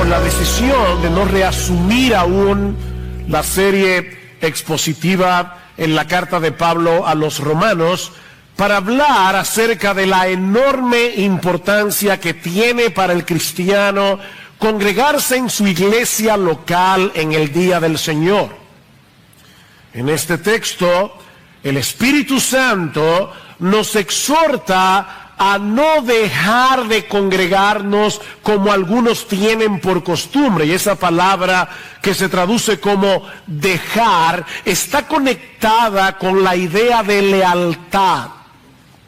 tomamos la decisión de no reasumir aún la serie expositiva en la carta de Pablo a los romanos para hablar acerca de la enorme importancia que tiene para el cristiano congregarse en su iglesia local en el día del Señor. En este texto, el Espíritu Santo nos exhorta a no dejar de congregarnos como algunos tienen por costumbre. Y esa palabra que se traduce como dejar está conectada con la idea de lealtad.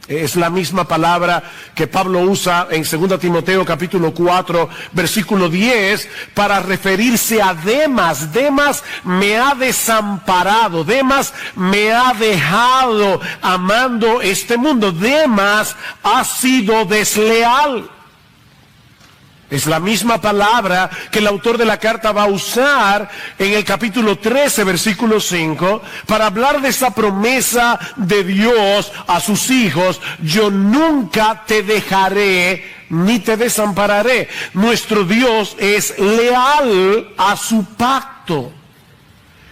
Es la misma palabra que Pablo usa en 2 Timoteo capítulo 4, versículo 10, para referirse a Demas. Demas me ha desamparado, Demas me ha dejado amando este mundo. Demas ha sido desleal. Es la misma palabra que el autor de la carta va a usar en el capítulo 13, versículo 5, para hablar de esa promesa de Dios a sus hijos: yo nunca te dejaré ni te desampararé. Nuestro Dios es leal a su pacto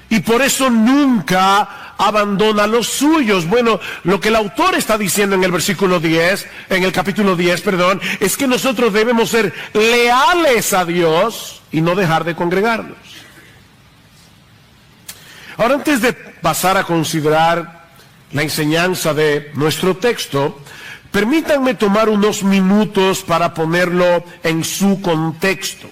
y por eso nunca abandona a los suyos. Bueno, lo que el autor está diciendo en el versículo 10, en el capítulo 10, es que nosotros debemos ser leales a Dios y no dejar de congregarnos. Ahora, antes de pasar a considerar la enseñanza de nuestro texto, permítanme tomar unos minutos para ponerlo en su contexto.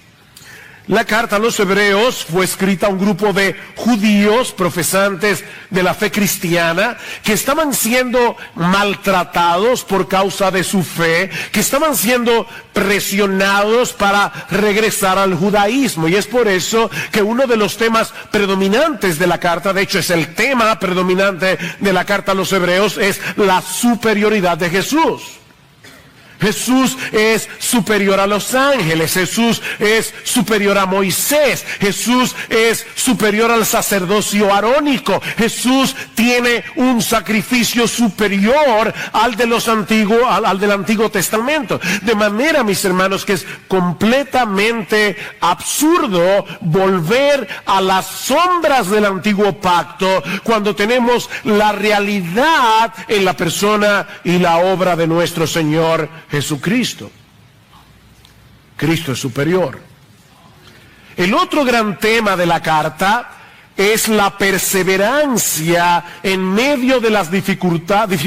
La carta a los hebreos fue escrita a un grupo de judíos profesantes de la fe cristiana que estaban siendo maltratados por causa de su fe, que estaban siendo presionados para regresar al judaísmo. Y es por eso que uno de los temas predominantes de la carta, de hecho es el tema predominante de la carta a los hebreos, es la superioridad de Jesús. Jesús es superior a los ángeles, Jesús es superior a Moisés, Jesús es superior al sacerdocio arónico, Jesús tiene un sacrificio superior al del Antiguo Testamento. De manera, mis hermanos, que es completamente absurdo volver a las sombras del antiguo pacto cuando tenemos la realidad en la persona y la obra de nuestro Señor Jesucristo. Cristo es superior. El otro gran tema de la carta es la perseverancia en medio de las dificultades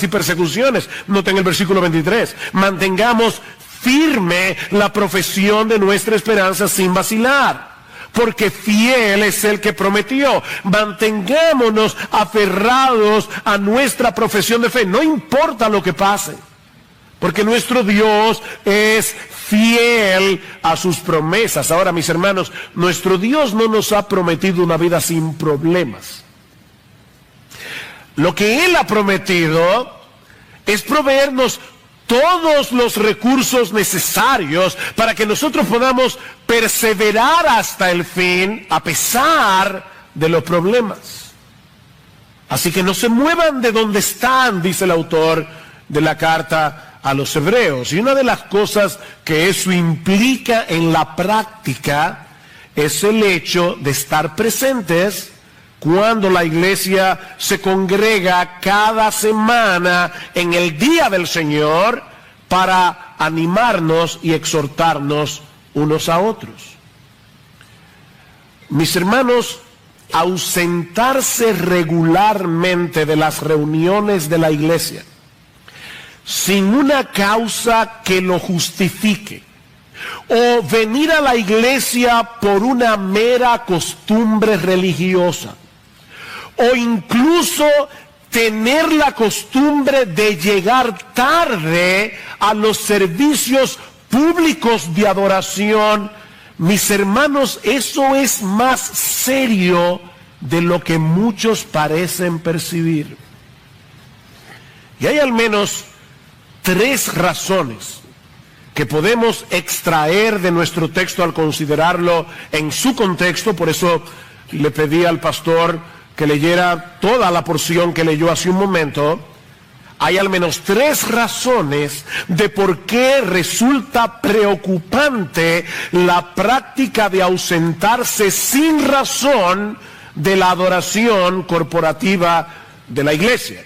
y persecuciones. Noten el versículo 23. Mantengamos firme la profesión de nuestra esperanza sin vacilar, porque fiel es el que prometió. Mantengámonos aferrados a nuestra profesión de fe, no importa lo que pase, porque nuestro Dios es fiel a sus promesas. Ahora, mis hermanos, nuestro Dios no nos ha prometido una vida sin problemas. Lo que Él ha prometido es proveernos todos los recursos necesarios para que nosotros podamos perseverar hasta el fin a pesar de los problemas. Así que no se muevan de donde están, dice el autor de la carta a los hebreos. Y una de las cosas que eso implica en la práctica es el hecho de estar presentes cuando la iglesia se congrega cada semana en el día del Señor para animarnos y exhortarnos unos a otros. Mis hermanos, ausentarse regularmente de las reuniones de la iglesia sin una causa que lo justifique, o venir a la iglesia por una mera costumbre religiosa, o incluso tener la costumbre de llegar tarde a los servicios públicos de adoración, mis hermanos, eso es más serio de lo que muchos parecen percibir. Y hay al menos 3 razones que podemos extraer de nuestro texto al considerarlo en su contexto. Por eso le pedí al pastor que leyera toda la porción que leyó hace un momento. hay al menos 3 razones de por qué resulta preocupante la práctica de ausentarse sin razón de la adoración corporativa de la iglesia.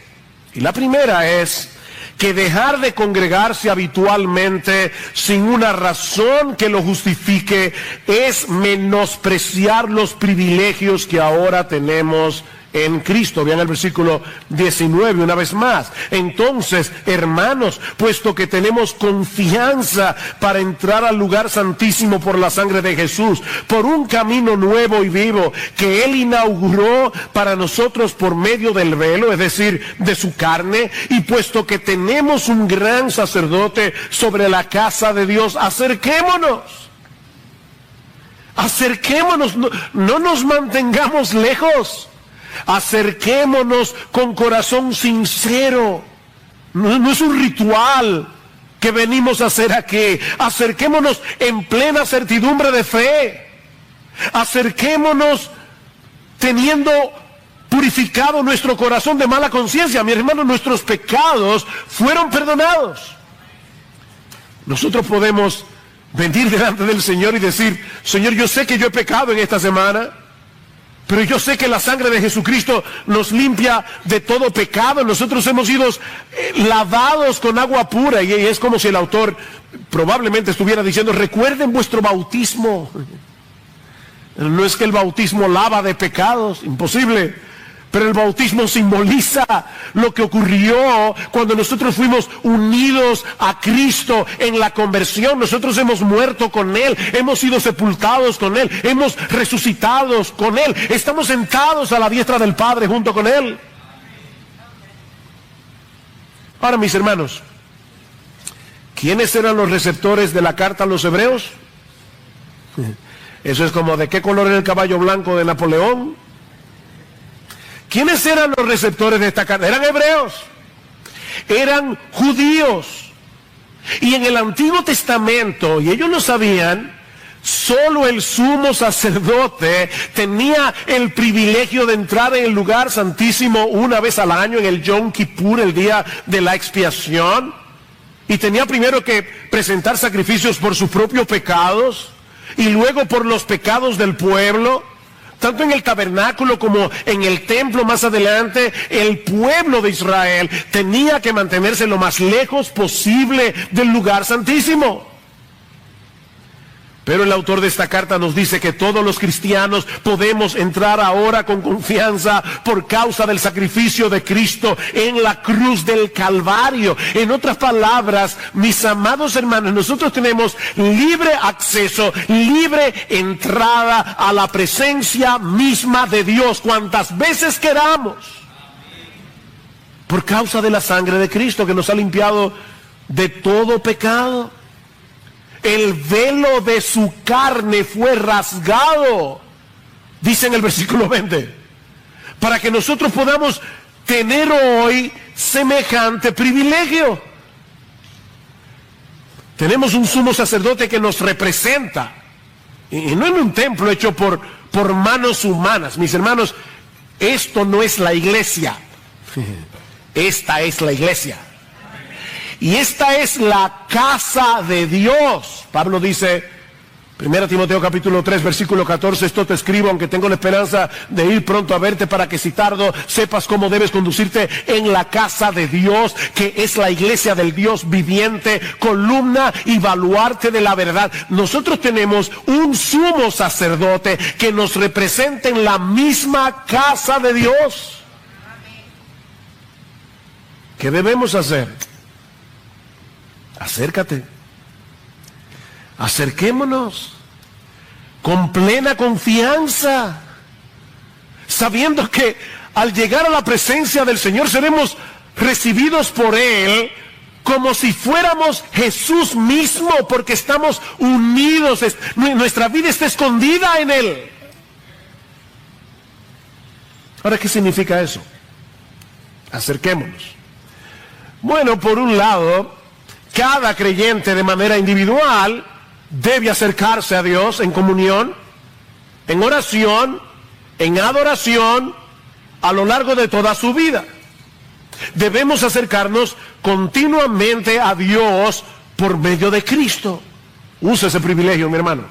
Y la primera es que dejar de congregarse habitualmente sin una razón que lo justifique es menospreciar los privilegios que ahora tenemos en Cristo. Vean el versículo 19 una vez más. Entonces, hermanos, puesto que tenemos confianza para entrar al lugar santísimo por la sangre de Jesús, por un camino nuevo y vivo que Él inauguró para nosotros por medio del velo, es decir, de su carne, y puesto que tenemos un gran sacerdote sobre la casa de Dios, acerquémonos. Acerquémonos, no nos mantengamos lejos. Acerquémonos con corazón sincero. No es un ritual que venimos a hacer aquí. Acerquémonos en plena certidumbre de fe. Acerquémonos teniendo purificado nuestro corazón de mala conciencia. Mi hermano, nuestros pecados fueron perdonados. Nosotros podemos venir delante del Señor y decir: Señor, yo sé que yo he pecado en esta semana, pero yo sé que la sangre de Jesucristo nos limpia de todo pecado. Nosotros hemos sido lavados con agua pura. Y es como si el autor probablemente estuviera diciendo: recuerden vuestro bautismo. No es que el bautismo lava de pecados, imposible. Pero el bautismo simboliza lo que ocurrió cuando nosotros fuimos unidos a Cristo en la conversión. Nosotros hemos muerto con Él, hemos sido sepultados con Él, hemos resucitado con Él, estamos sentados a la diestra del Padre junto con Él. Ahora, mis hermanos, ¿quiénes eran los receptores de la carta a los hebreos? Eso es como: ¿de qué color era el caballo blanco de Napoleón? ¿Quiénes eran los receptores de esta carta? Eran hebreos, eran judíos. Y en el Antiguo Testamento, y ellos lo sabían, solo el sumo sacerdote tenía el privilegio de entrar en el lugar santísimo una vez al año, en el Yom Kippur, el día de la expiación. Y tenía primero que presentar sacrificios por sus propios pecados y luego por los pecados del pueblo. Tanto en el tabernáculo como en el templo más adelante, el pueblo de Israel tenía que mantenerse lo más lejos posible del lugar santísimo. Pero el autor de esta carta nos dice que todos los cristianos podemos entrar ahora con confianza por causa del sacrificio de Cristo en la cruz del Calvario. En otras palabras, mis amados hermanos, nosotros tenemos libre acceso, libre entrada a la presencia misma de Dios cuantas veces queramos, por causa de la sangre de Cristo que nos ha limpiado de todo pecado. El velo de su carne fue rasgado, dice en el versículo 20, para que nosotros podamos tener hoy semejante privilegio. Tenemos un sumo sacerdote que nos representa, y no en un templo hecho por manos humanas. Mis hermanos, esto no es la iglesia, esta es la iglesia. Y esta es la casa de Dios. Pablo dice, 1 Timoteo capítulo 3, versículo 14, esto te escribo, aunque tengo la esperanza de ir pronto a verte, para que si tardo sepas cómo debes conducirte en la casa de Dios, que es la iglesia del Dios viviente, columna y baluarte de la verdad. Nosotros tenemos un sumo sacerdote que nos representa en la misma casa de Dios. ¿Qué debemos hacer? Acércate, acerquémonos con plena confianza, sabiendo que al llegar a la presencia del Señor seremos recibidos por Él como si fuéramos Jesús mismo, porque estamos unidos, nuestra vida está escondida en Él. Ahora, ¿qué significa eso? Acerquémonos. Bueno, por un lado, cada creyente de manera individual debe acercarse a Dios en comunión, en oración, en adoración, a lo largo de toda su vida. Debemos acercarnos continuamente a Dios por medio de Cristo. Usa ese privilegio, mi hermano.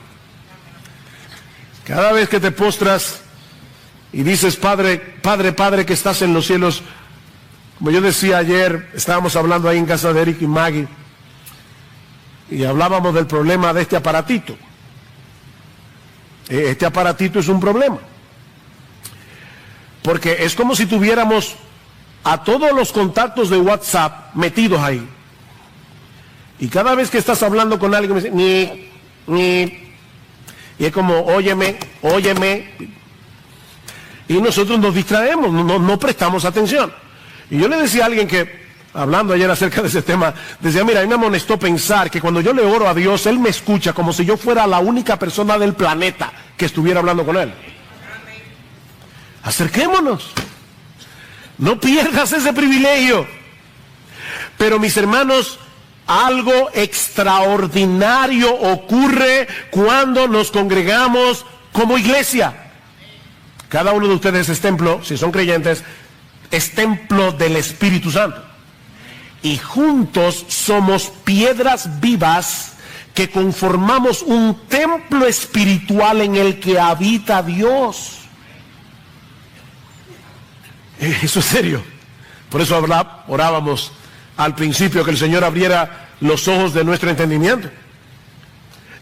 Cada vez que te postras y dices, Padre, Padre, Padre que estás en los cielos, como yo decía ayer, estábamos hablando ahí en casa de Eric y Maggie, y hablábamos del problema de este aparatito. Este aparatito es un problema, porque es como si tuviéramos a todos los contactos de WhatsApp metidos ahí. Y cada vez que estás hablando con alguien, me dice, ni. Y es como, óyeme. Y nosotros nos distraemos, no prestamos atención. Y yo le decía a alguien que, hablando ayer acerca de ese tema, decía, mira, a mí me amonestó pensar que cuando yo le oro a Dios, Él me escucha como si yo fuera la única persona del planeta que estuviera hablando con Él. Acerquémonos. No pierdas ese privilegio. Pero mis hermanos, algo extraordinario ocurre cuando nos congregamos como iglesia. Cada uno de ustedes es templo, si son creyentes, es templo del Espíritu Santo. Y juntos somos piedras vivas que conformamos un templo espiritual en el que habita Dios. Eso es serio. Por eso orábamos al principio que el Señor abriera los ojos de nuestro entendimiento.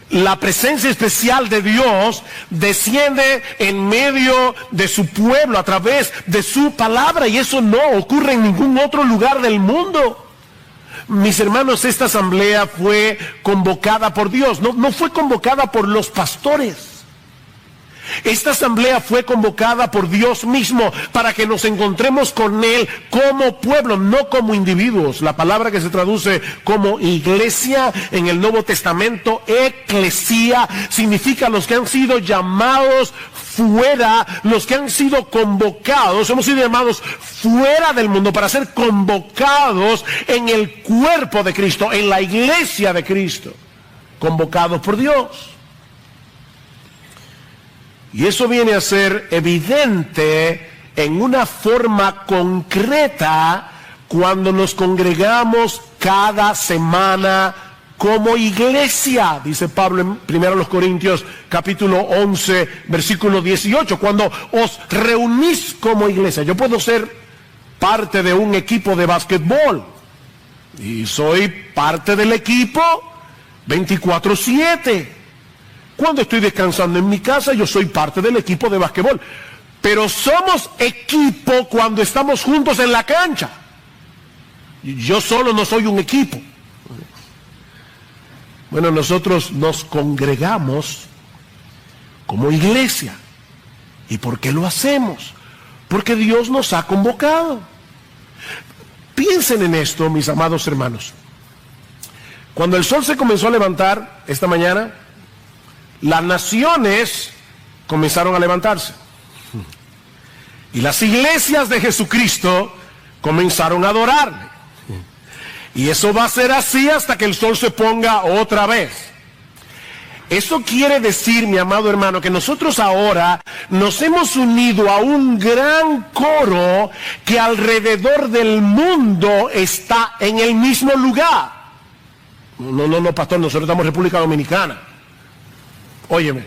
La presencia especial de Dios desciende en medio de su pueblo a través de su palabra, y eso no ocurre en ningún otro lugar del mundo. Mis hermanos, esta asamblea fue convocada por Dios, no fue convocada por los pastores. Esta asamblea fue convocada por Dios mismo para que nos encontremos con Él como pueblo, no como individuos. La palabra que se traduce como iglesia en el Nuevo Testamento, eclesia, significa los que han sido llamados fuera, los que han sido convocados. Hemos sido llamados fuera del mundo para ser convocados en el cuerpo de Cristo, en la iglesia de Cristo, convocados por Dios. Y eso viene a ser evidente en una forma concreta cuando nos congregamos cada semana como iglesia. Dice Pablo en 1 Corintios capítulo 11 versículo 18, cuando os reunís como iglesia. Yo puedo ser parte de un equipo de básquetbol y soy parte del equipo 24/7. Cuando estoy descansando en mi casa, yo soy parte del equipo de basquetbol. Pero somos equipo cuando estamos juntos en la cancha. Yo solo no soy un equipo. Bueno, nosotros nos congregamos como iglesia. ¿Y por qué lo hacemos? Porque Dios nos ha convocado. Piensen en esto, mis amados hermanos. Cuando el sol se comenzó a levantar esta mañana, las naciones comenzaron a levantarse. Y las iglesias de Jesucristo comenzaron a adorarle. Y eso va a ser así hasta que el sol se ponga otra vez. Eso quiere decir, mi amado hermano, que nosotros ahora nos hemos unido a un gran coro que alrededor del mundo está en el mismo lugar. No, pastor, nosotros estamos en República Dominicana. Óyeme,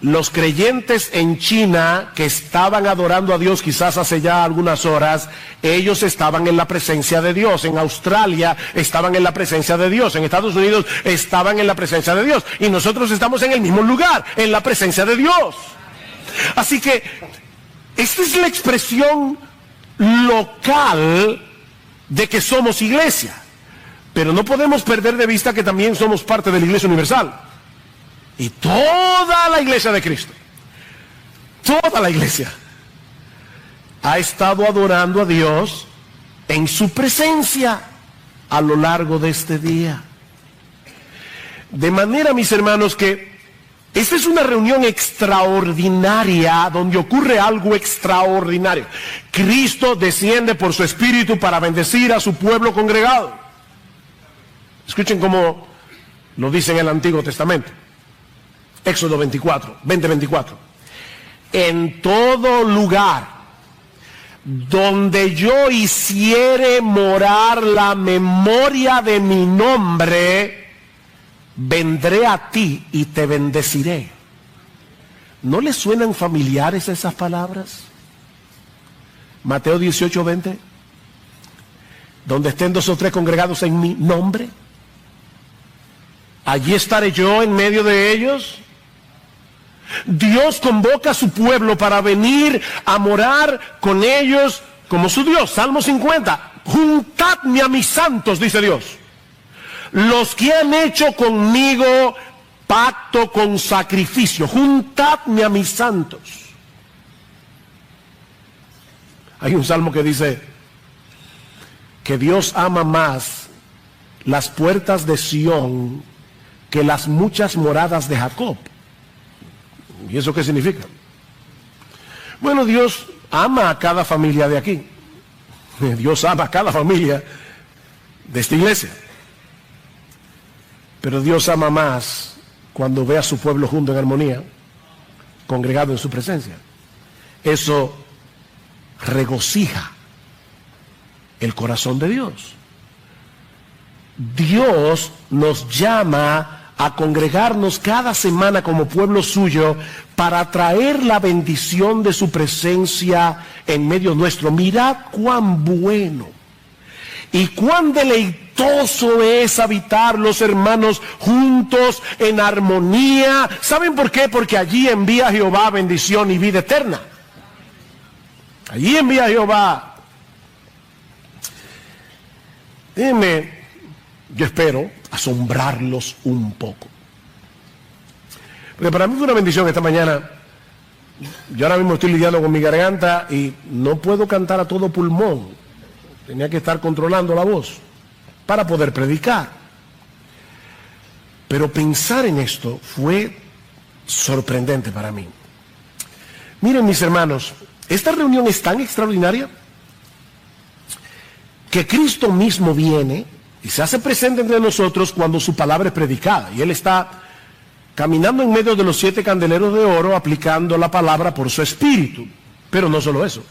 los creyentes en China que estaban adorando a Dios quizás hace ya algunas horas, ellos estaban en la presencia de Dios. En Australia estaban en la presencia de Dios. En Estados Unidos estaban en la presencia de Dios. Y nosotros estamos en el mismo lugar, en la presencia de Dios. Así que esta es la expresión local de que somos iglesia. Pero no podemos perder de vista que también somos parte de la Iglesia Universal. Y toda la iglesia de Cristo, toda la iglesia, ha estado adorando a Dios en su presencia a lo largo de este día. De manera, mis hermanos, que esta es una reunión extraordinaria donde ocurre algo extraordinario. Cristo desciende por su Espíritu para bendecir a su pueblo congregado. Escuchen cómo lo dice en el Antiguo Testamento. Éxodo 20:24. En todo lugar donde yo hiciere morar la memoria de mi nombre, vendré a ti y te bendeciré. ¿No le suenan familiares esas palabras? Mateo 18:20. Donde estén 2 o 3 congregados en mi nombre, allí estaré yo en medio de ellos. Dios convoca a su pueblo para venir a morar con ellos como su Dios. Salmo 50. Juntadme a mis santos, dice Dios, los que han hecho conmigo pacto con sacrificio. Juntadme a mis santos. Hay un salmo que dice que Dios ama más las puertas de Sión que las muchas moradas de Jacob. ¿Y eso qué significa? Bueno, Dios ama a cada familia de aquí. Dios ama a cada familia de esta iglesia. Pero Dios ama más cuando ve a su pueblo junto en armonía, congregado en su presencia. Eso regocija el corazón de Dios. Dios nos llama a congregarnos cada semana como pueblo suyo para traer la bendición de su presencia en medio nuestro. Mirad cuán bueno y cuán deleitoso es habitar los hermanos juntos en armonía. ¿Saben por qué? Porque allí envía Jehová bendición y vida eterna. Allí envía Jehová. Déjenme, yo espero asombrarlos un poco. Porque para mí fue una bendición esta mañana. Yo ahora mismo estoy lidiando con mi garganta y no puedo cantar a todo pulmón. Tenía que estar controlando la voz para poder predicar. Pero pensar en esto fue sorprendente para mí. Miren, mis hermanos, esta reunión es tan extraordinaria que Cristo mismo viene y se hace presente entre nosotros cuando su palabra es predicada. Y Él está caminando en medio de los 7 candeleros de oro, aplicando la palabra por su espíritu. Pero no solo eso.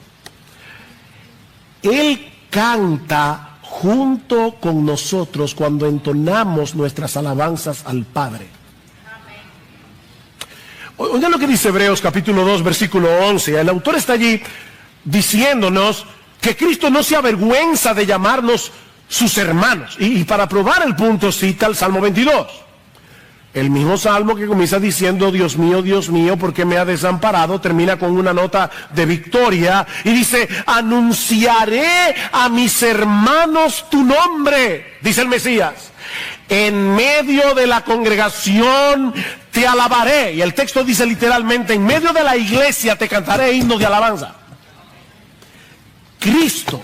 Él canta junto con nosotros cuando entonamos nuestras alabanzas al Padre. Oigan lo que dice Hebreos capítulo 2, versículo 11. El autor está allí diciéndonos que Cristo no se avergüenza de llamarnos sus hermanos. Y para probar el punto cita el Salmo 22. El mismo salmo que comienza diciendo, Dios mío, ¿por qué me ha desamparado? Termina con una nota de victoria y dice, anunciaré a mis hermanos tu nombre, dice el Mesías. En medio de la congregación te alabaré. Y el texto dice literalmente, en medio de la iglesia te cantaré himnos de alabanza. Cristo,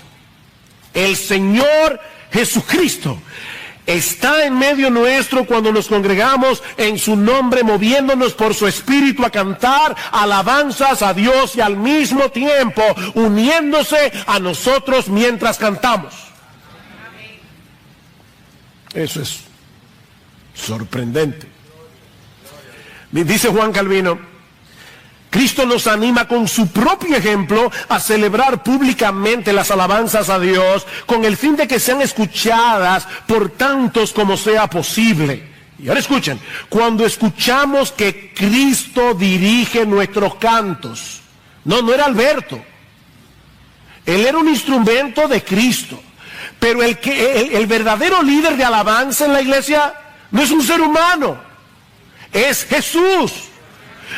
el Señor Jesucristo, está en medio nuestro cuando nos congregamos en su nombre, moviéndonos por su espíritu a cantar alabanzas a Dios y al mismo tiempo uniéndose a nosotros mientras cantamos. Eso es sorprendente. Dice Juan Calvino, Cristo nos anima con su propio ejemplo a celebrar públicamente las alabanzas a Dios con el fin de que sean escuchadas por tantos como sea posible. Y ahora escuchen, cuando escuchamos que Cristo dirige nuestros cantos, no era Alberto, él era un instrumento de Cristo, pero el verdadero líder de alabanza en la iglesia no es un ser humano, es Jesús.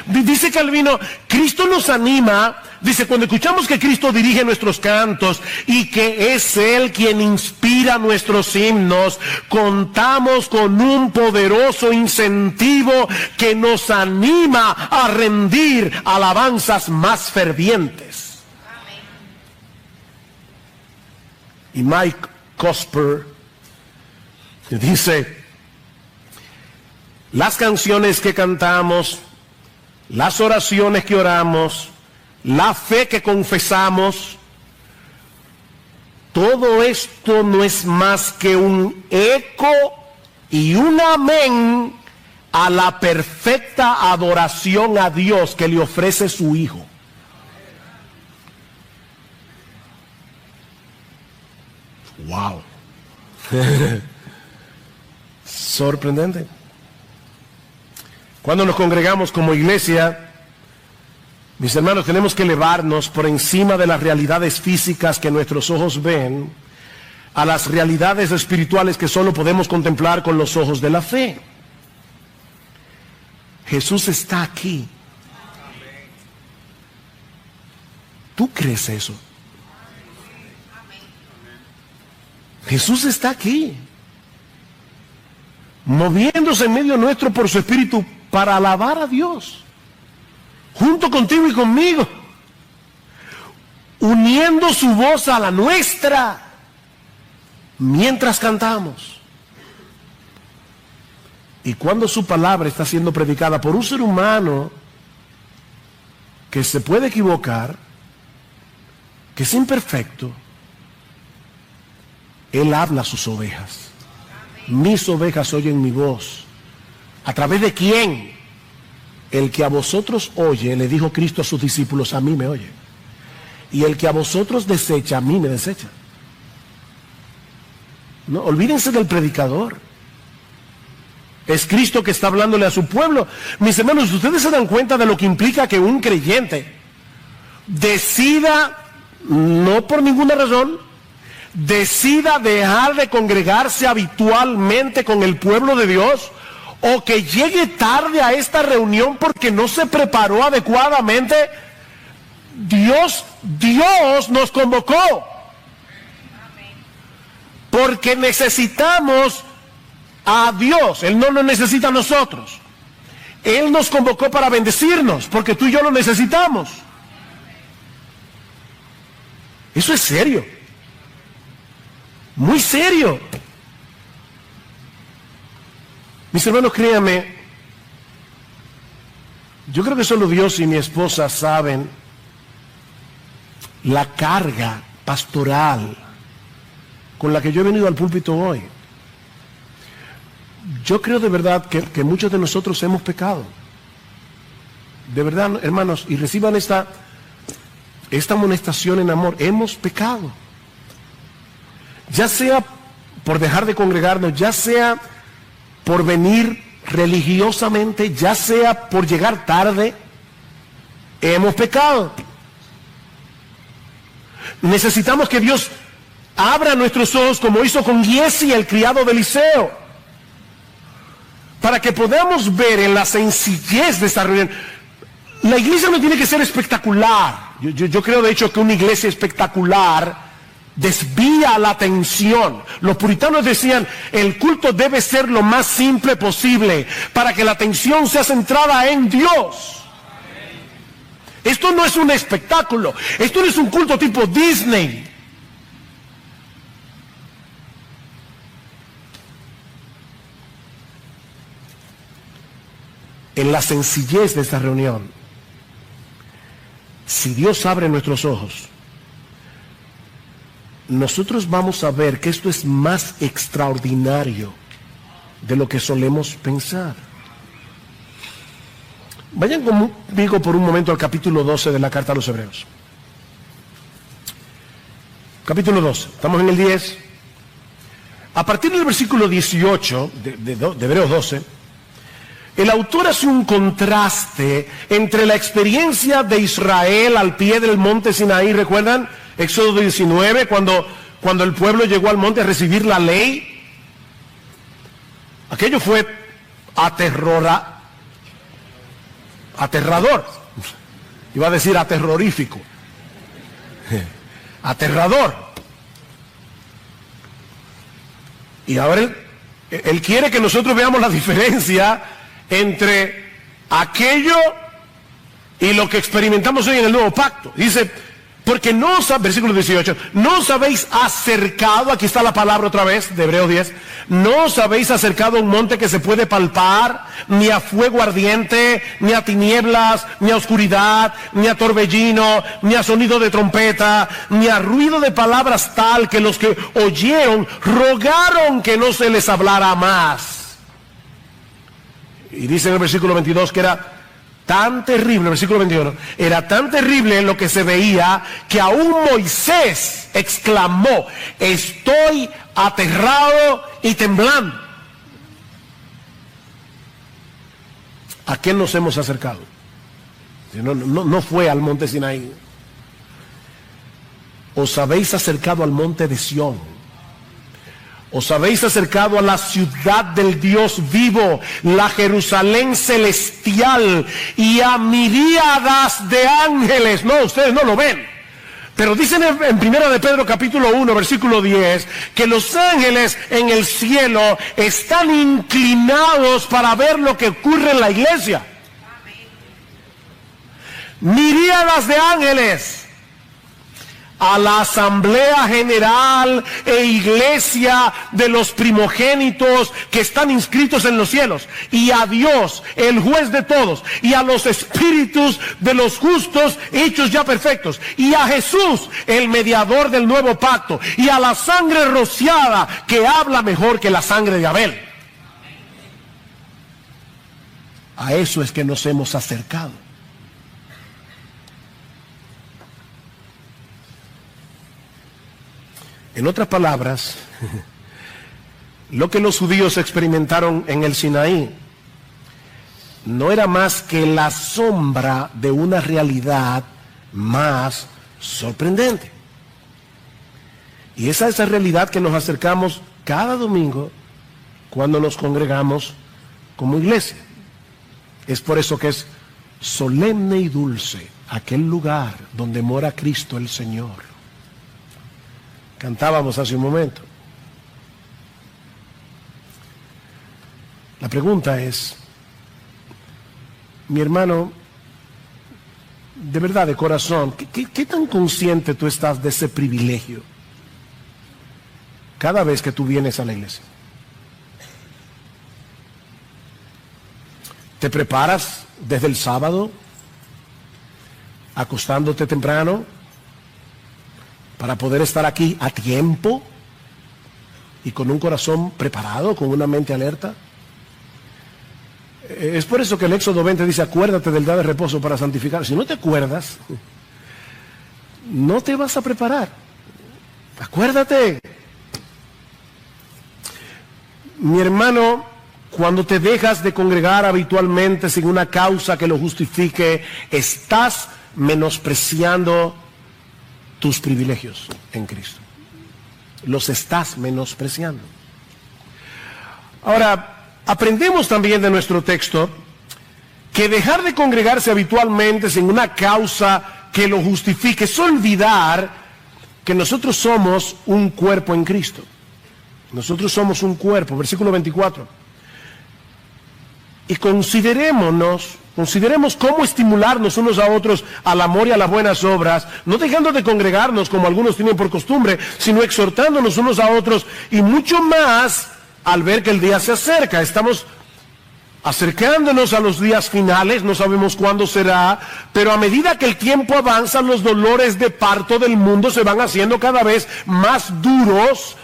Dice Calvino, Cristo nos anima, dice, cuando escuchamos que Cristo dirige nuestros cantos y que es Él quien inspira nuestros himnos, contamos con un poderoso incentivo que nos anima a rendir alabanzas más fervientes. Y Mike Cosper dice, las canciones que cantamos, las oraciones que oramos, la fe que confesamos, todo esto no es más que un eco y un amén a la perfecta adoración a Dios que le ofrece su Hijo. Wow. Sorprendente. Cuando nos congregamos como iglesia, mis hermanos, tenemos que elevarnos por encima de las realidades físicas que nuestros ojos ven a las realidades espirituales que solo podemos contemplar con los ojos de la fe. Jesús está aquí. ¿Tú crees eso? Jesús está aquí, moviéndose en medio nuestro por su Espíritu para alabar a Dios, junto contigo y conmigo, uniendo su voz a la nuestra mientras cantamos. Y cuando su palabra está siendo predicada por un ser humano que se puede equivocar, que es imperfecto, Él habla a sus ovejas. Mis ovejas oyen mi voz. ¿A través de quién? El que a vosotros oye, le dijo Cristo a sus discípulos, a mí me oye. Y el que a vosotros desecha, a mí me desecha. No, olvídense del predicador. Es Cristo que está hablándole a su pueblo. Mis hermanos, ustedes se dan cuenta de lo que implica que un creyente decida, no por ninguna razón, decida dejar de congregarse habitualmente con el pueblo de Dios, o que llegue tarde a esta reunión porque no se preparó adecuadamente. Dios nos convocó porque necesitamos a Dios. Él no nos necesita a nosotros. Él nos convocó para bendecirnos porque tú y yo lo necesitamos. Eso es serio, muy serio. Mis hermanos, créanme, yo creo que solo Dios y mi esposa saben la carga pastoral con la que yo he venido al púlpito hoy. Yo creo de verdad que muchos de nosotros hemos pecado. De verdad, hermanos, y reciban esta amonestación en amor. Hemos pecado. Ya sea por dejar de congregarnos, ya sea por venir religiosamente, ya sea por llegar tarde, hemos pecado. Necesitamos que Dios abra nuestros ojos como hizo con Giesi, el criado de Eliseo, para que podamos ver en la sencillez de esta reunión. La iglesia no tiene que ser espectacular. Yo creo de hecho que una iglesia espectacular desvía la atención. Los puritanos decían, el culto debe ser lo más simple posible para que la atención sea centrada en Dios. Esto no es un espectáculo, esto no es un culto tipo Disney. En la sencillez de esta reunión, si Dios abre nuestros ojos, nosotros vamos a ver que esto es más extraordinario de lo que solemos pensar. Vayan conmigo por un momento al capítulo 12 de la carta a los Hebreos. Capítulo 12, estamos en el 10. A partir del versículo 18 de Hebreos 12, el autor hace un contraste entre la experiencia de Israel al pie del monte Sinaí. ¿Recuerdan? Éxodo 19, cuando el pueblo llegó al monte a recibir la ley. Aquello fue aterrador. Iba a decir aterrorífico. Aterrador. Y ahora él quiere que nosotros veamos la diferencia entre aquello y lo que experimentamos hoy en el nuevo pacto. Dice, porque no os, versículo 18, no os habéis acercado, aquí está la palabra otra vez, de Hebreos 10, no os habéis acercado a un monte que se puede palpar, ni a fuego ardiente, ni a tinieblas, ni a oscuridad, ni a torbellino, ni a sonido de trompeta, ni a ruido de palabras tal que los que oyeron rogaron que no se les hablara más. Y dice en el versículo 22 que era tan terrible, versículo 21, era tan terrible lo que se veía que aún Moisés exclamó: estoy aterrado y temblando. ¿A qué nos hemos acercado? No fue al monte Sinaí. Os habéis acercado al monte de Sión. Os habéis acercado a la ciudad del Dios vivo, la Jerusalén celestial, y a miríadas de ángeles. No, ustedes no lo ven, pero dicen en 1 de Pedro capítulo 1 versículo 10 que los ángeles en el cielo están inclinados para ver lo que ocurre en la iglesia. Miríadas de ángeles a la asamblea general e iglesia de los primogénitos que están inscritos en los cielos, y a Dios, el juez de todos, y a los espíritus de los justos hechos ya perfectos, y a Jesús, el mediador del nuevo pacto, y a la sangre rociada que habla mejor que la sangre de Abel. A eso es que nos hemos acercado. En otras palabras, lo que los judíos experimentaron en el Sinaí no era más que la sombra de una realidad más sorprendente. Y esa es la realidad que nos acercamos cada domingo cuando nos congregamos como iglesia. Es por eso que es solemne y dulce aquel lugar donde mora Cristo el Señor. Cantábamos hace un momento. La pregunta es, mi hermano, de verdad, de corazón, ¿qué tan consciente tú estás de ese privilegio cada vez que tú vienes a la iglesia? ¿Te preparas desde el sábado, acostándote temprano, para poder estar aquí a tiempo y con un corazón preparado, con una mente alerta? Es por eso que el Éxodo 20 dice: acuérdate del día de reposo para santificar. Si no te acuerdas, no te vas a preparar. Acuérdate. Mi hermano, cuando te dejas de congregar habitualmente sin una causa que lo justifique, estás menospreciando tus privilegios en Cristo. Los estás menospreciando. Ahora, aprendemos también de nuestro texto que dejar de congregarse habitualmente sin una causa que lo justifique es olvidar que nosotros somos un cuerpo en Cristo. Nosotros somos un cuerpo, versículo 24. Y consideremos cómo estimularnos unos a otros al amor y a las buenas obras, no dejando de congregarnos como algunos tienen por costumbre, sino exhortándonos unos a otros, y mucho más al ver que el día se acerca. Estamos acercándonos a los días finales, no sabemos cuándo será, pero a medida que el tiempo avanza, los dolores de parto del mundo se van haciendo cada vez más duros,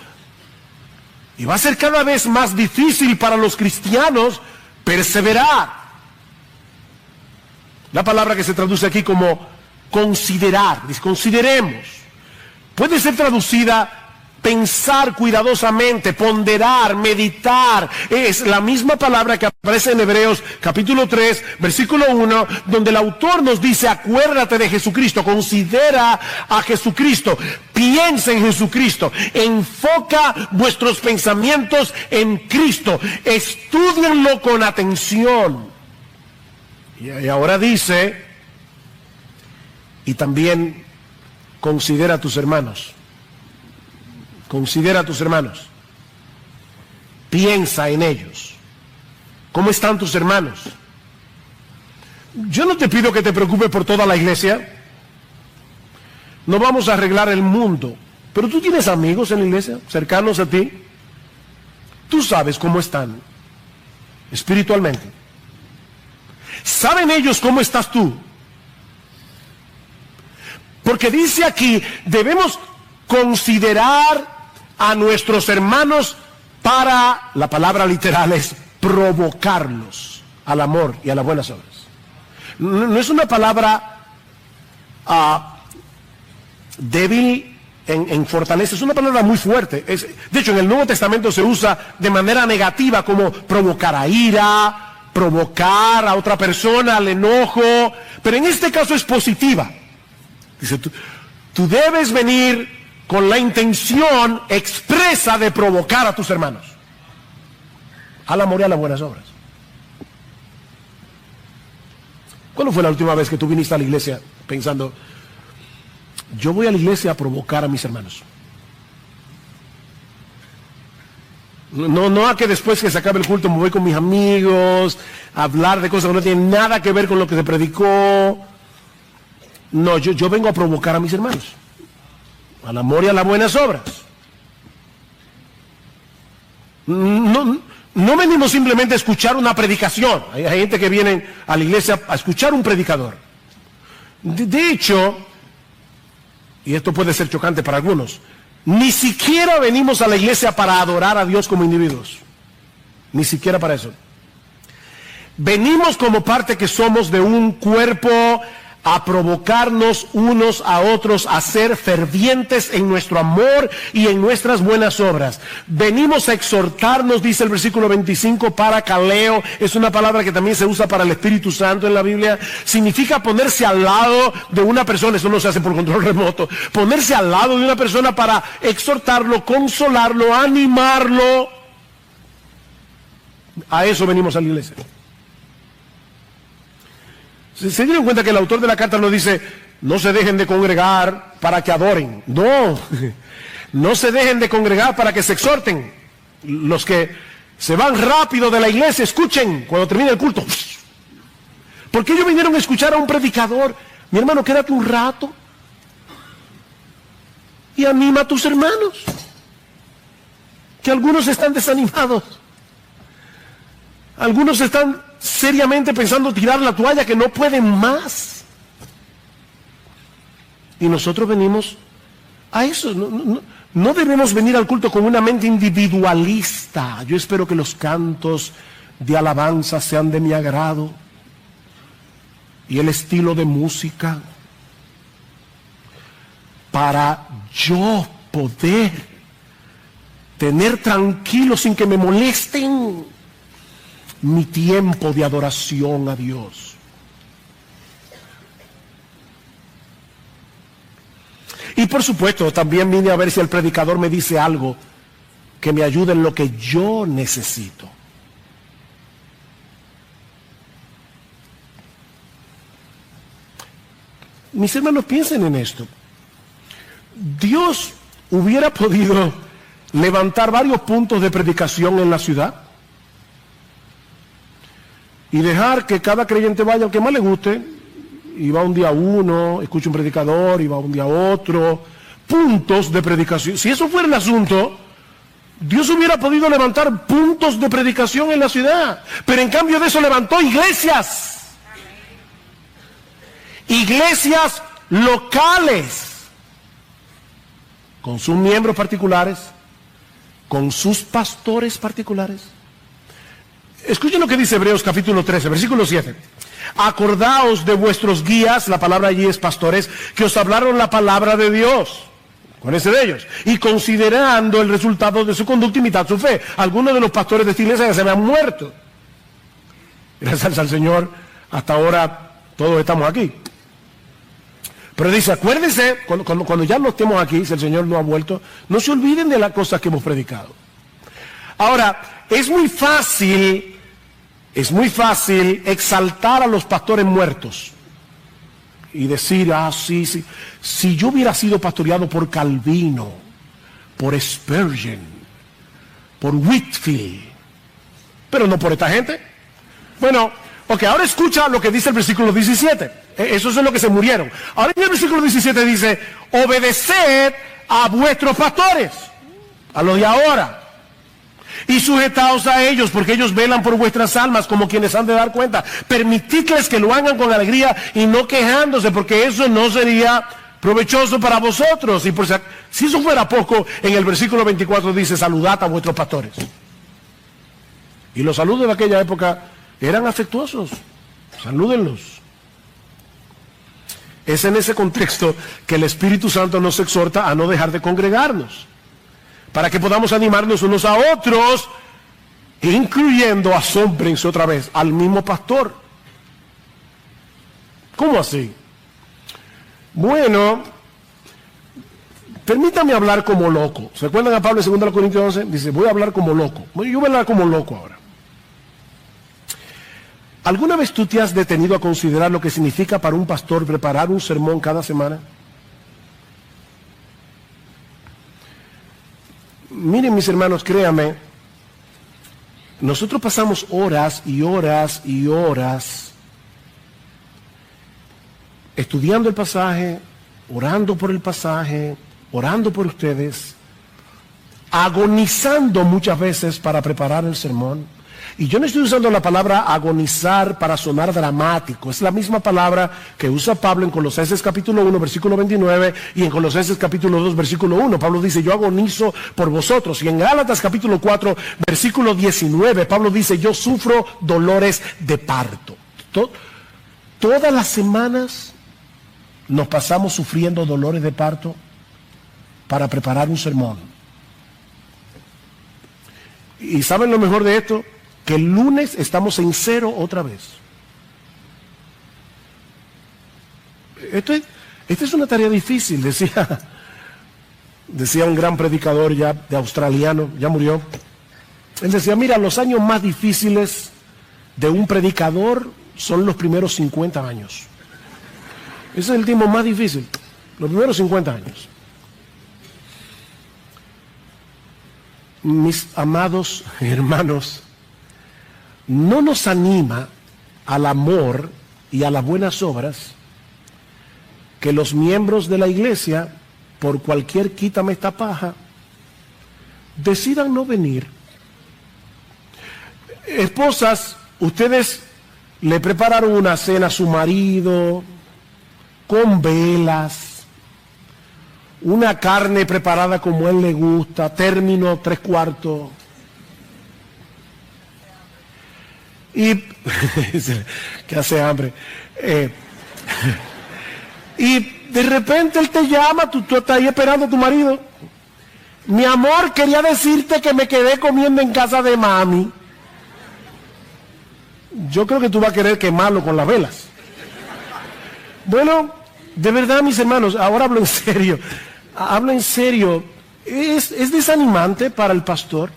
y va a ser cada vez más difícil para los cristianos perseverar. La palabra que se traduce aquí como considerar, dice consideremos, puede ser traducida pensar cuidadosamente, ponderar, meditar. Es la misma palabra que aparece en Hebreos capítulo 3, versículo 1, donde el autor nos dice: acuérdate de Jesucristo, considera a Jesucristo, piensa en Jesucristo, enfoca vuestros pensamientos en Cristo, estúdienlo con atención. Y ahora dice, y también considera a tus hermanos. Considera a tus hermanos. Piensa en ellos. ¿Cómo están tus hermanos? Yo no te pido que te preocupes por toda la iglesia. No vamos a arreglar el mundo. Pero tú tienes amigos en la iglesia, cercanos a ti. Tú sabes cómo están espiritualmente. ¿Saben ellos cómo estás tú? Porque dice aquí, debemos considerar a nuestros hermanos para, la palabra literal es provocarlos al amor y a las buenas obras. no es una palabra débil en fortaleza, es una palabra muy fuerte. De hecho, en el Nuevo Testamento se usa de manera negativa, como provocar a ira, provocar a otra persona al enojo, pero en este caso es positiva. Dice, tú debes venir con la intención expresa de provocar a tus hermanos al amor y a las buenas obras. ¿Cuándo fue la última vez que tú viniste a la iglesia pensando, yo voy a la iglesia a provocar a mis hermanos? No a que después que se acabe el culto me voy con mis amigos a hablar de cosas que no tienen nada que ver con lo que se predicó. No, yo vengo a provocar a mis hermanos al amor y a las buenas obras. No venimos simplemente a escuchar una predicación. Hay gente que viene a la iglesia a escuchar un predicador. De hecho, y esto puede ser chocante para algunos, ni siquiera venimos a la iglesia para adorar a Dios como individuos. Ni siquiera para eso. Venimos como parte que somos de un cuerpo a provocarnos unos a otros a ser fervientes en nuestro amor y en nuestras buenas obras. Venimos a exhortarnos, dice el versículo 25, para caleo. Es una palabra que también se usa para el Espíritu Santo en la Biblia. Significa ponerse al lado de una persona. Eso no se hace por control remoto. Ponerse al lado de una persona para exhortarlo, consolarlo, animarlo. A eso venimos a la iglesia. ¿Se dieron cuenta que el autor de la carta no dice, no se dejen de congregar para que adoren? No, no se dejen de congregar para que se exhorten. Los que se van rápido de la iglesia, escuchen cuando termine el culto. ¿Por qué ellos vinieron a escuchar a un predicador? Mi hermano, quédate un rato y anima a tus hermanos, que algunos están desanimados. Algunos están seriamente pensando tirar la toalla, que no pueden más. Y nosotros venimos a eso. No debemos venir al culto con una mente individualista. Yo espero que los cantos de alabanza sean de mi agrado y el estilo de música, para yo poder tener tranquilo, sin que me molesten, mi tiempo de adoración a Dios. Y por supuesto, también vine a ver si el predicador me dice algo que me ayude en lo que yo necesito. Mis hermanos, piensen en esto. Dios hubiera podido levantar varios puntos de predicación en la ciudad y dejar que cada creyente vaya al que más le guste, y va un día uno, escucha un predicador, y va un día otro, puntos de predicación. Si eso fuera el asunto, Dios hubiera podido levantar puntos de predicación en la ciudad, pero en cambio de eso levantó iglesias. Iglesias locales, con sus miembros particulares, con sus pastores particulares. Escuchen lo que dice Hebreos capítulo 13, versículo 7. Acordaos de vuestros guías, la palabra allí es pastores, que os hablaron la palabra de Dios. Acuérdense de ellos. Y considerando el resultado de su conducta, imitad su fe. Algunos de los pastores de esta iglesia ya se me han muerto. Gracias al Señor, hasta ahora todos estamos aquí. Pero dice, acuérdense, cuando ya no estemos aquí, si el Señor no ha vuelto, no se olviden de las cosas que hemos predicado. Ahora, es muy fácil exaltar a los pastores muertos y decir, sí, si yo hubiera sido pastoreado por Calvino, por Spurgeon, por Whitefield, pero no por esta gente. Bueno, ok, ahora escucha lo que dice el versículo 17. Eso es lo que se murieron. Ahora en el versículo 17 dice, obedeced a vuestros pastores, a los de ahora, y sujetaos a ellos, porque ellos velan por vuestras almas como quienes han de dar cuenta. Permitidles que lo hagan con alegría y no quejándose, porque eso no sería provechoso para vosotros. Y por si eso fuera poco, en el versículo 24 dice, saludad a vuestros pastores. Y los saludos de aquella época eran afectuosos. Salúdenlos. Es en ese contexto que el Espíritu Santo nos exhorta a no dejar de congregarnos, para que podamos animarnos unos a otros, incluyendo, asómbrense otra vez, al mismo pastor. ¿Cómo así? Bueno, permítame hablar como loco. ¿Se acuerdan a Pablo en 2 Corintios 11? Dice, voy a hablar como loco. Bueno, yo voy a hablar como loco ahora. ¿Alguna vez tú te has detenido a considerar lo que significa para un pastor preparar un sermón cada semana? Miren, mis hermanos, créanme, nosotros pasamos horas y horas y horas estudiando el pasaje, orando por el pasaje, orando por ustedes, agonizando muchas veces para preparar el sermón. Y yo no estoy usando la palabra agonizar para sonar dramático. Es la misma palabra que usa Pablo en Colosenses capítulo 1, versículo 29, y en Colosenses capítulo 2, versículo 1. Pablo dice, yo agonizo por vosotros. Y en Gálatas capítulo 4, versículo 19, Pablo dice, yo sufro dolores de parto. Todas las semanas nos pasamos sufriendo dolores de parto para preparar un sermón. ¿Y saben lo mejor de esto? Que el lunes estamos en cero otra vez. Esta es una tarea difícil, decía un gran predicador ya de australiano, ya murió. Él decía, mira, los años más difíciles de un predicador son los primeros 50 años. Ese es el tiempo más difícil, los primeros 50 años. Mis amados hermanos, no nos anima al amor y a las buenas obras que los miembros de la iglesia, por cualquier quítame esta paja, decidan no venir. Esposas, ustedes le prepararon una cena a su marido con velas, una carne preparada como a él le gusta, término 3/4. Y que hace hambre. Y de repente él te llama, tú estás ahí esperando a tu marido. Mi amor, quería decirte que me quedé comiendo en casa de mami. Yo creo que tú vas a querer quemarlo con las velas. Bueno, de verdad, mis hermanos, ahora hablo en serio. Hablo en serio. ¿Es desanimante para el pastor?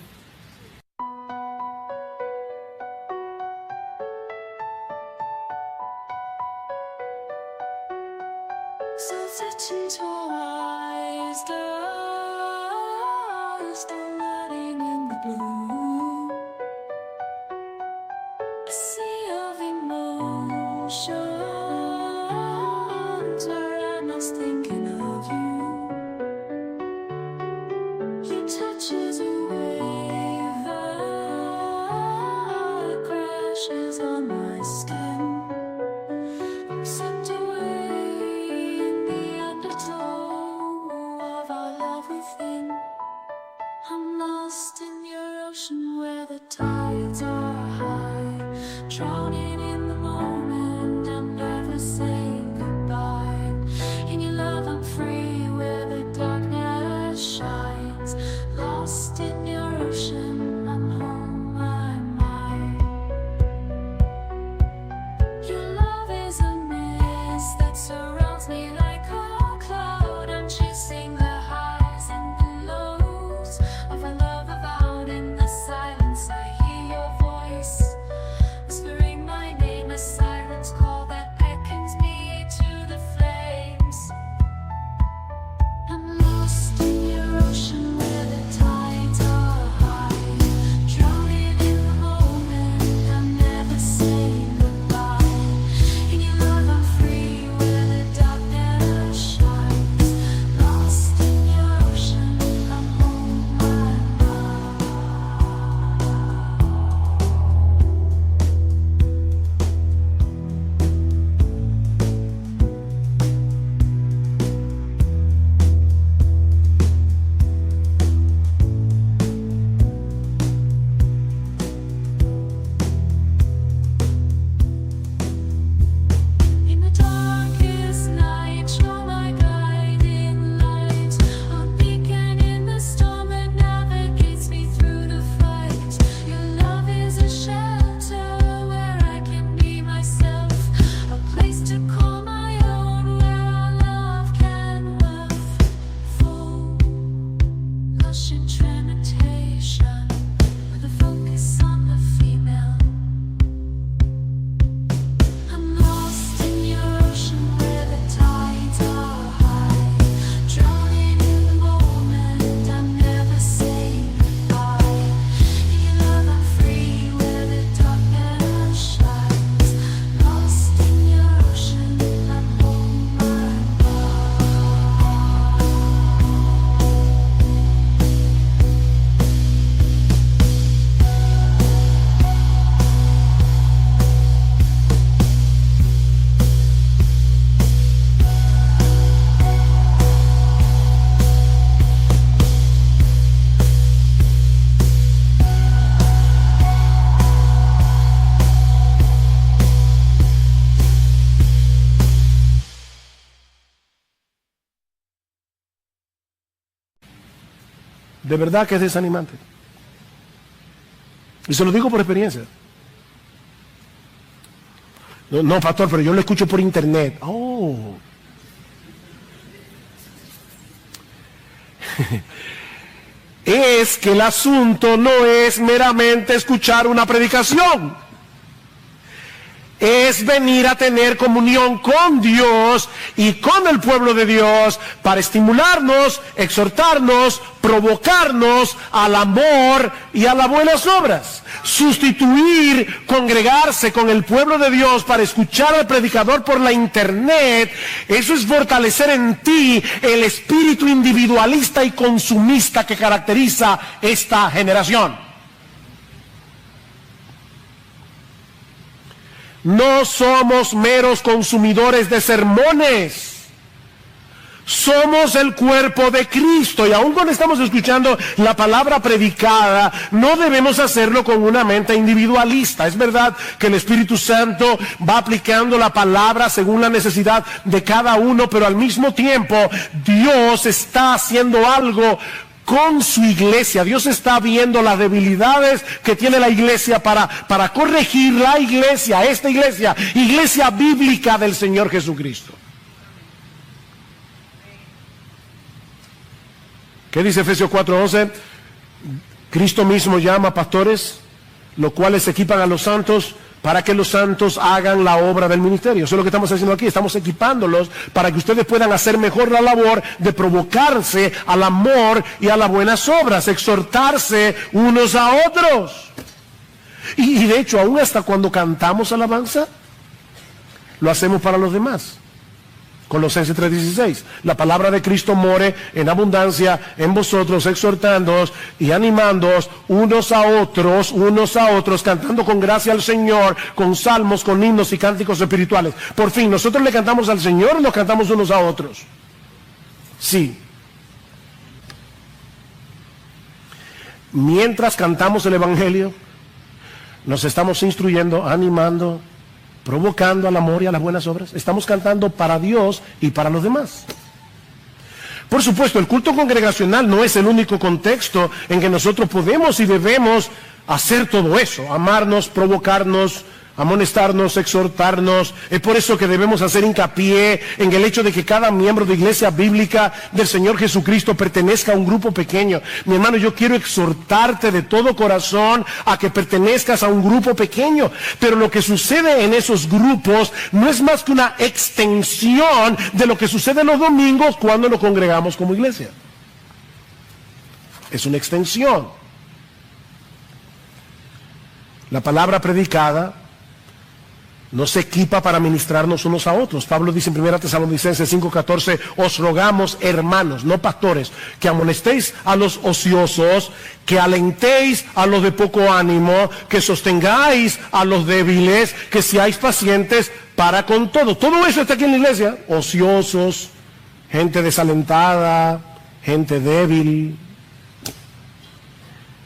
De verdad que es desanimante. Y se lo digo por experiencia. No, pastor, pero yo lo escucho por internet. Oh. Es que el asunto no es meramente escuchar una predicación. Es venir a tener comunión con Dios y con el pueblo de Dios para estimularnos, exhortarnos, provocarnos al amor y a las buenas obras. Sustituir congregarse con el pueblo de Dios para escuchar al predicador por la internet, eso es fortalecer en ti el espíritu individualista y consumista que caracteriza esta generación. No somos meros consumidores de sermones. Somos el cuerpo de Cristo, y aun cuando estamos escuchando la palabra predicada, no debemos hacerlo con una mente individualista. Es verdad que el Espíritu Santo va aplicando la palabra según la necesidad de cada uno, pero al mismo tiempo Dios está haciendo algo con su iglesia. Dios está viendo las debilidades que tiene la iglesia para corregir la iglesia, esta iglesia bíblica del Señor Jesucristo. ¿Qué dice Efesios 4:11? Cristo mismo llama a pastores, los cuales equipan a los santos para que los santos hagan la obra del ministerio. Eso es lo que estamos haciendo aquí. Estamos equipándolos para que ustedes puedan hacer mejor la labor de provocarse al amor y a las buenas obras, exhortarse unos a otros. Y de hecho, aún hasta cuando cantamos alabanza, lo hacemos para los demás. Colosenses 3:16, la palabra de Cristo more en abundancia en vosotros, exhortándoos y animándoos unos a otros, cantando con gracia al Señor, con salmos, con himnos y cánticos espirituales. Por fin, nosotros le cantamos al Señor y nos cantamos unos a otros. Sí. Mientras cantamos el Evangelio, nos estamos instruyendo, animando, provocando al amor y a las buenas obras. Estamos cantando para Dios y para los demás. Por supuesto, el culto congregacional no es el único contexto en que nosotros podemos y debemos hacer todo eso, amarnos, provocarnos, amonestarnos, exhortarnos. Es por eso que debemos hacer hincapié en el hecho de que cada miembro de iglesia bíblica del Señor Jesucristo pertenezca a un grupo pequeño. Mi hermano, yo quiero exhortarte de todo corazón a que pertenezcas a un grupo pequeño, pero lo que sucede en esos grupos no es más que una extensión de lo que sucede los domingos cuando nos congregamos como iglesia. Es una extensión. La palabra predicada nos equipa para ministrarnos unos a otros. Pablo dice en 1 Tesalonicenses 5:14, os rogamos, hermanos, no pastores, que amonestéis a los ociosos, que alentéis a los de poco ánimo, que sostengáis a los débiles, que seáis pacientes para con todo. Todo eso está aquí en la iglesia. Ociosos, gente desalentada, gente débil.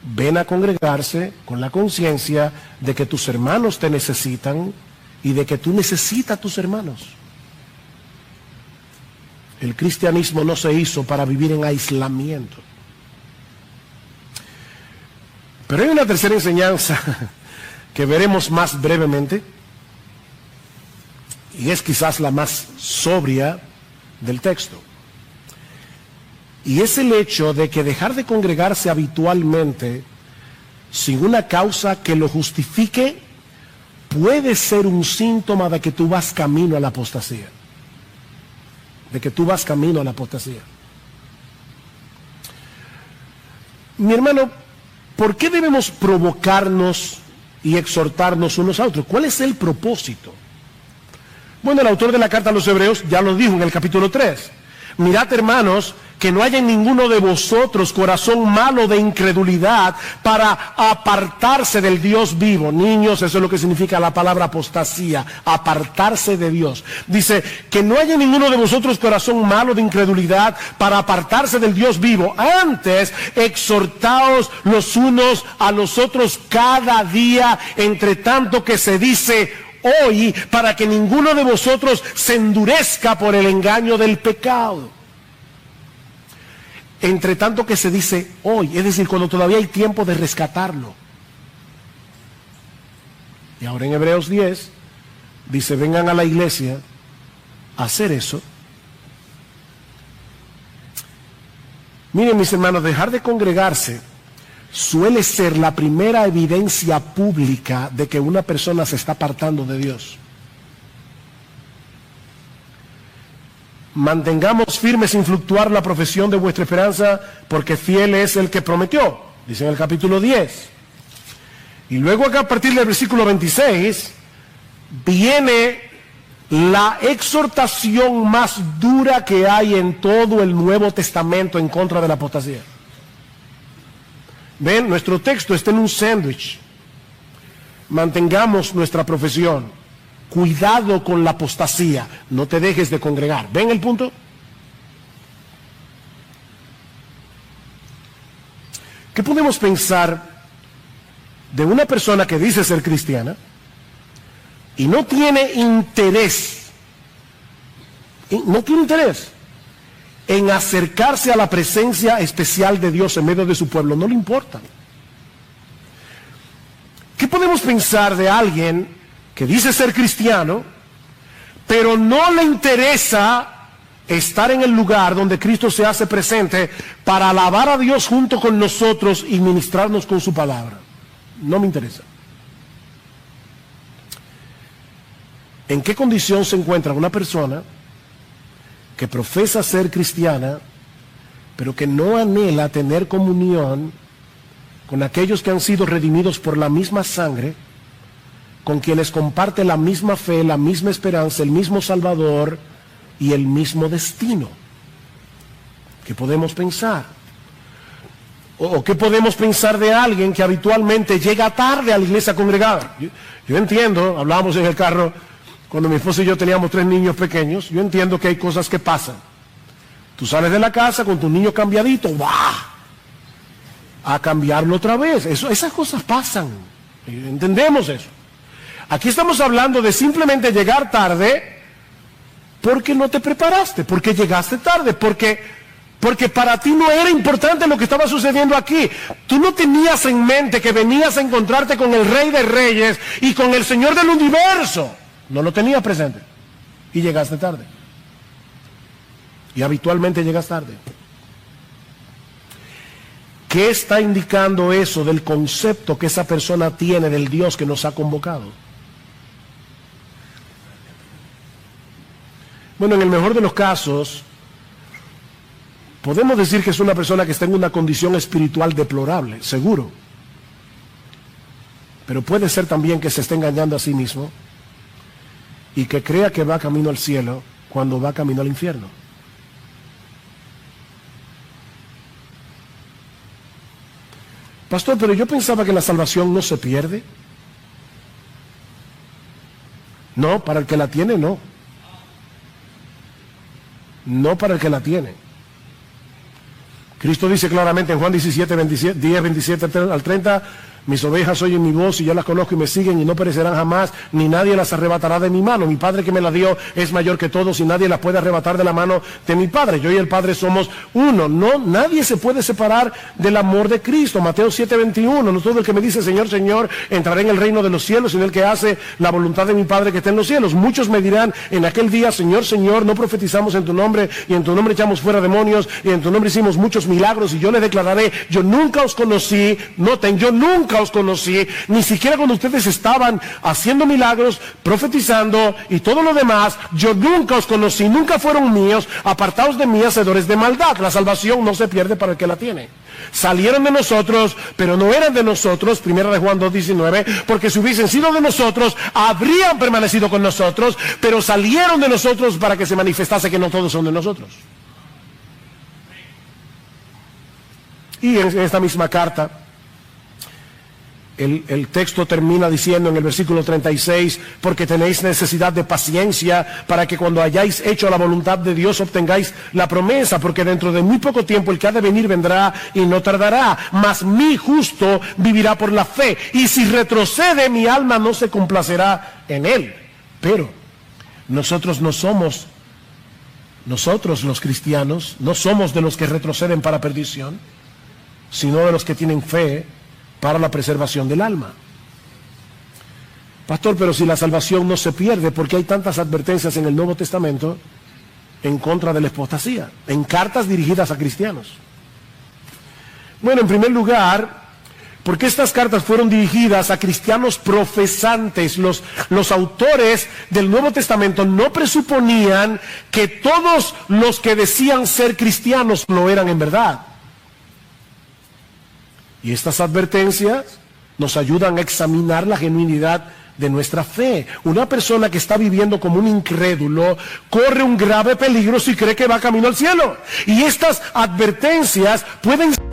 Ven a congregarse con la conciencia de que tus hermanos te necesitan y de que tú necesitas a tus hermanos. El cristianismo no se hizo para vivir en aislamiento. Pero hay una tercera enseñanza que veremos más brevemente, y es quizás la más sobria del texto. Y es el hecho de que dejar de congregarse habitualmente sin una causa que lo justifique puede ser un síntoma de que tú vas camino a la apostasía. De que tú vas camino a la apostasía. Mi hermano, ¿por qué debemos provocarnos y exhortarnos unos a otros? ¿Cuál es el propósito? Bueno, el autor de la carta a los Hebreos ya lo dijo en el capítulo 3. Mirad, hermanos, que no haya en ninguno de vosotros corazón malo de incredulidad para apartarse del Dios vivo. Niños, eso es lo que significa la palabra apostasía, apartarse de Dios. Dice, que no haya en ninguno de vosotros corazón malo de incredulidad para apartarse del Dios vivo. Antes, exhortaos los unos a los otros cada día, entre tanto que se dice hoy, para que ninguno de vosotros se endurezca por el engaño del pecado. entre tanto que se dice hoy, es decir, cuando todavía hay tiempo de rescatarlo. Y ahora en Hebreos 10 dice, vengan a la iglesia a hacer eso. Miren, mis hermanos, dejar de congregarse suele ser la primera evidencia pública de que una persona se está apartando de Dios. Mantengamos firme sin fluctuar la profesión de vuestra esperanza, porque fiel es el que prometió, dice en el capítulo 10. Y luego acá a partir del versículo 26, viene la exhortación más dura que hay en todo el Nuevo Testamento en contra de la apostasía. Ven, nuestro texto está en un sándwich. Mantengamos nuestra profesión. Cuidado con la apostasía. No te dejes de congregar. ¿Ven el punto? ¿Qué podemos pensar de una persona que dice ser cristiana y no tiene interés en acercarse a la presencia especial de Dios en medio de su pueblo? No le importa. ¿Qué podemos pensar de alguien que dice ser cristiano, pero no le interesa estar en el lugar donde Cristo se hace presente para alabar a Dios junto con nosotros y ministrarnos con su palabra? No me interesa. ¿En qué condición se encuentra una persona que profesa ser cristiana, pero que no anhela tener comunión con aquellos que han sido redimidos por la misma sangre, con quienes comparte la misma fe, la misma esperanza, el mismo Salvador y el mismo destino? ¿Qué podemos pensar? ¿O qué podemos pensar de alguien que habitualmente llega tarde a la iglesia congregada? Yo entiendo, hablábamos en el carro, cuando mi esposa y yo teníamos 3 niños pequeños, yo entiendo que hay cosas que pasan. Tú sales de la casa con tu niño cambiadito, ¡va! A cambiarlo otra vez. Esas cosas pasan. Entendemos eso. Aquí estamos hablando de simplemente llegar tarde porque no te preparaste, porque llegaste tarde, porque para ti no era importante lo que estaba sucediendo aquí. Tú no tenías en mente que venías a encontrarte con el Rey de Reyes y con el Señor del Universo. No lo tenías presente y llegaste tarde. Y habitualmente llegas tarde. ¿Qué está indicando eso del concepto que esa persona tiene del Dios que nos ha convocado? Bueno, en el mejor de los casos, podemos decir que es una persona que está en una condición espiritual deplorable, seguro. Pero puede ser también que se esté engañando a sí mismo y que crea que va camino al cielo cuando va camino al infierno. Pastor, pero yo pensaba que la salvación no se pierde. No, para el que la tiene, no. No para el que la tiene. Cristo dice claramente en Juan 17, 10, 27 al 30, mis ovejas oyen mi voz y yo las conozco y me siguen y no perecerán jamás, ni nadie las arrebatará de mi mano. Mi Padre que me la dio es mayor que todos y nadie las puede arrebatar de la mano de mi Padre. Yo y el Padre somos uno. No, nadie se puede separar del amor de Cristo. Mateo 7, 21. No todo el que me dice Señor, Señor, entrará en el reino de los cielos, sino el que hace la voluntad de mi Padre que está en los cielos. Muchos me dirán en aquel día, Señor, Señor, no profetizamos en tu nombre y en tu nombre echamos fuera demonios y en tu nombre hicimos muchos milagros, y yo les declararé, yo nunca os conocí. Noten, yo nunca os conocí, ni siquiera cuando ustedes estaban haciendo milagros, profetizando y todo lo demás. Yo nunca os conocí, nunca fueron míos, apartaos de mí, hacedores de maldad. La salvación no se pierde para el que la tiene. Salieron de nosotros, pero no eran de nosotros, 1 de Juan 2:19, porque si hubiesen sido de nosotros, habrían permanecido con nosotros, pero salieron de nosotros para que se manifestase que no todos son de nosotros. Y en esta misma carta, el texto termina diciendo en el versículo 36, porque tenéis necesidad de paciencia para que cuando hayáis hecho la voluntad de Dios obtengáis la promesa, porque dentro de muy poco tiempo el que ha de venir vendrá y no tardará, mas mi justo vivirá por la fe, y si retrocede mi alma no se complacerá en él. Pero nosotros no somos Nosotros los cristianos no somos de los que retroceden para perdición, sino de los que tienen fe para la preservación del alma. Pastor, pero si la salvación no se pierde, ¿por qué hay tantas advertencias en el Nuevo Testamento en contra de la apostasía, en cartas dirigidas a cristianos? Bueno, en primer lugar, porque estas cartas fueron dirigidas a cristianos profesantes. Los autores del Nuevo Testamento no presuponían que todos los que decían ser cristianos lo eran en verdad. Y estas advertencias nos ayudan a examinar la genuinidad de nuestra fe. Una persona que está viviendo como un incrédulo corre un grave peligro si cree que va camino al cielo. Y estas advertencias pueden ser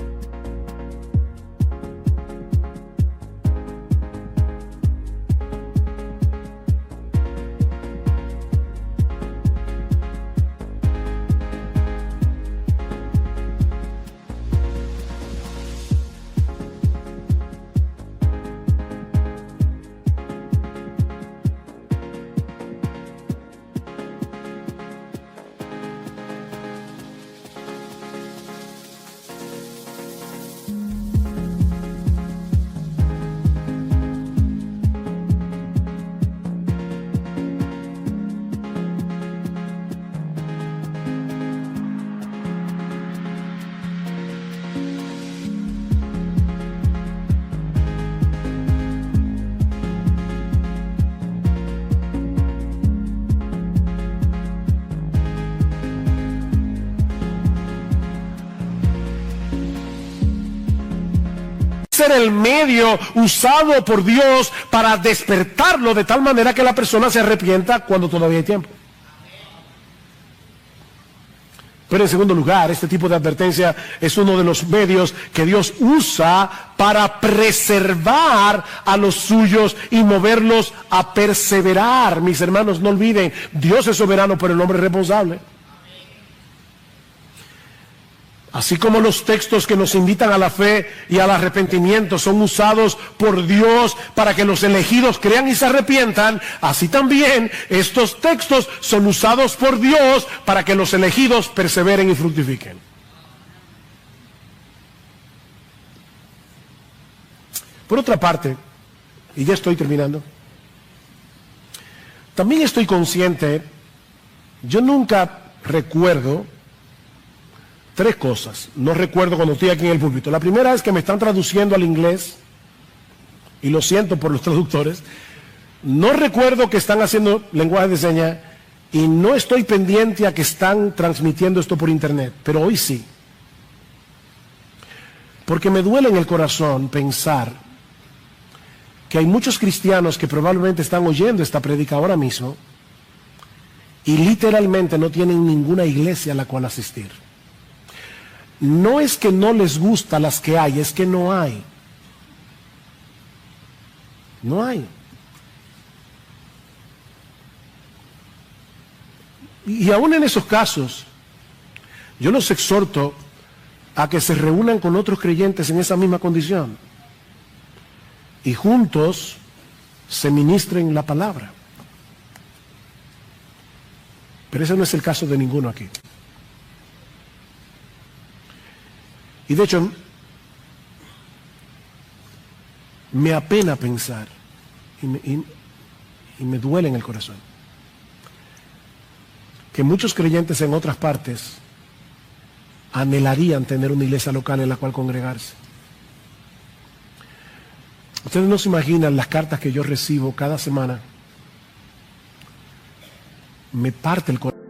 el medio usado por Dios para despertarlo de tal manera que la persona se arrepienta cuando todavía hay tiempo. Pero en segundo lugar, este tipo de advertencia es uno de los medios que Dios usa para preservar a los suyos y moverlos a perseverar. Mis hermanos, no olviden, Dios es soberano, pero el hombre es responsable. Así como los textos que nos invitan a la fe y al arrepentimiento son usados por Dios para que los elegidos crean y se arrepientan, así también estos textos son usados por Dios para que los elegidos perseveren y fructifiquen. Por otra parte, y ya estoy terminando, también estoy consciente, yo nunca recuerdo tres cosas. No recuerdo cuando estoy aquí en el púlpito. La primera es que me están traduciendo al inglés, y lo siento por los traductores. No recuerdo que están haciendo lenguaje de señas, y no estoy pendiente a que están transmitiendo esto por internet, pero hoy sí. Porque me duele en el corazón pensar que hay muchos cristianos que probablemente están oyendo esta prédica ahora mismo y literalmente no tienen ninguna iglesia a la cual asistir. No es que no les gusta las que hay, es que no hay. No hay. Y aún en esos casos, yo los exhorto a que se reúnan con otros creyentes en esa misma condición y juntos se ministren la palabra. Pero ese no es el caso de ninguno aquí. Y de hecho, me apena pensar y me duele en el corazón que muchos creyentes en otras partes anhelarían tener una iglesia local en la cual congregarse. Ustedes no se imaginan las cartas que yo recibo cada semana. Me parte el corazón.